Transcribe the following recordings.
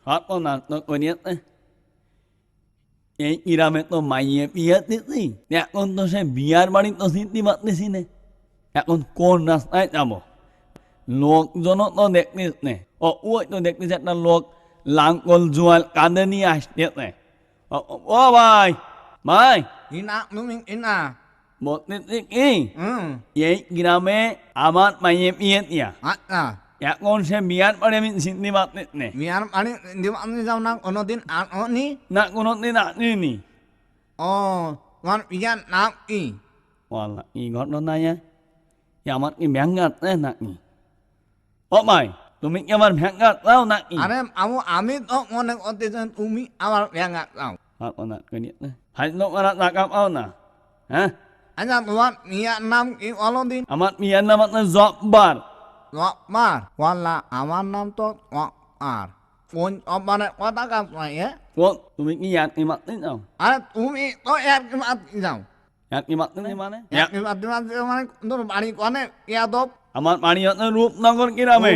Hot on that, not when yet. এই গ্রামে তো মাইয়ে বিয়ে দিছি, এখন তো সে বিয়ার বাড়ি তো চিনতে পারতেছি না। এখন কোন রাস্তায় যাবো? লোকজনও তো দেখতেছ নে। ওই তো দেখতেছি একটা লোক লাঙ্গল জোয়াল কাঁধে নিয়ে আসতেছে। ও ভাই, ভাই Ina, numing ina. বলতেছি কি এই গ্রামে আমার মাইয়ে বিয়ে দিয়া, Ata. এখন সে বিয়ার বাড়ি আমি চিনতে পারতেছি না। Miar ani di ani jam nang ono din an ni. না কোনোদিন আসেনি। Oh, wan iyan nam i. Wala, এই ঘটনায় আমার কি ভ্যাঙ্গাতে নাকি? ও ভাই, তুমি কি আমার ভ্যাঙ্গাতাও নাকি? Are amu ami to ngone ote jan umi amar yang tau. Apa nak kini? Hai lo mana nak kau na? Hah? Anya wan iya nam i ono din. Amat mian namat na zokbar. Wa mar wala amar nam to wa ar. Pun omane kota kam ya. Kau, তুমি কি ইয়াত কিমাত নি যাও? Are umi to yak kimat jam. ইয়াত কিমাত নি মানে? Yak kimat মানে তোর বাড়ি কোনে ইয়া দপ. আমার বাড়ি হচ্ছে রূপনগর গ্রামে।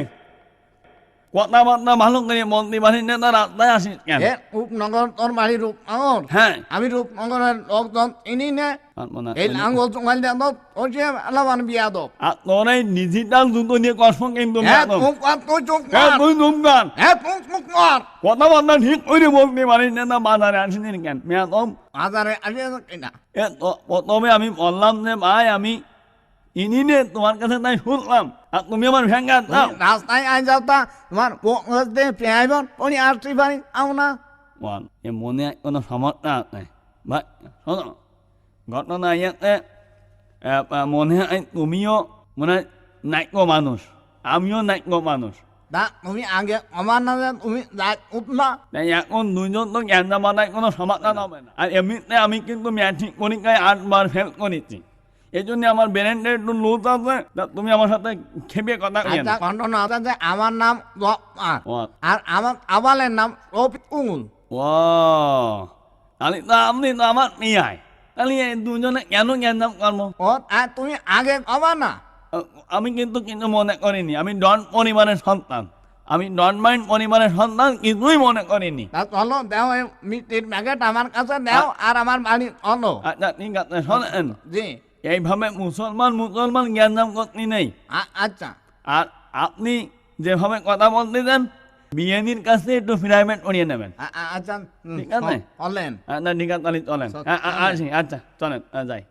কথাবার্তা ভালো করে বলতে পারি না, তার রাস্তায় আসিস কেন? এ রূপনগর তোর বাড়ি রূপনগর। হ্যাঁ। আমি রূপনগরের লোকজন ইনি না। আত্মনা এই লাঙ্গল চুঙ্গাল দেব ওই যে আলাবান বিয়া দপ। আর তোর এই ডিজিটাল জুতো নিয়ে কষ্ট কিন্তু হ্যাঁ তুই চুপ কর। তুই জমগান হ্যাঁ তুই চুপ কর। কথাবার্তা ঠিক করে বলতে পারি না, তা বাজারে আসিনি কেন? মেয়া তোম বাজারে আসে কিনা। প্রথমে আমি বললাম যে ভাই আমি ইনি নে তোমার কাছে তাই শুনলাম, আর তুমি আমার ভেঙ্গা দাও। রাস্তায় আই যাও তা তোমার পোকতে পেয়াইবন উনি আসতে পারি আও না। বল এ মনে কোনো সমস্যা আছে ভাই? শোনো, ঘটনা ইয়েতে মনে হয় তুমিও মনে হয় নাইক্য মানুষ, আমিও নাইক্য মানুষ। তা তুমি আগে আমার না তুমি যাই উঠলা। তাই এখন দুইজন তো জ্ঞান জামানায় কোনো সমাধান হবে না। আর এমনিতে আমি কিন্তু ম্যাট্রিক পরীক্ষায় 8 বার ফেল করেছি, এই জন্য আমার ব্রেনটা একটু লুজ আছে। তা তুমি আমার সাথে খেপে কথা কইয়া না। ঘটনা হচ্ছে যে আমার নাম আর আমার আবালের নাম রফিকুল। ও তাহলে তো আপনি তো আমার মেয়াই, তাহলে এই দুজনে কেন জ্ঞান জাম করবো? ও আর তুমি আগে কবা না। আমি কিন্তু কিন্তু মনে করিনি আমি ডন পরিবারের সন্তান, আমি ডন মাইন্ড পরিবারের সন্তান কিছুই মনে করিনি। তা চলো দেও এই মিষ্টির প্যাকেট আমার কাছে দেও আর আমার বাড়ি অনো। আচ্ছা ঠিক আছে, শোনেন জি এইভাবে মুসলমান জ্ঞান জাম করতে নেই। আচ্ছা আর আপনি যেভাবে কথা বলতেছেন বিএনির কাছে একটু প্রাইভেট করিয়ে নেবেন। আচ্ছা ঠিক আছে বলেন। না? ঠিক আছে, তাহলে চলেন। আসি, আচ্ছা চলেন যাই।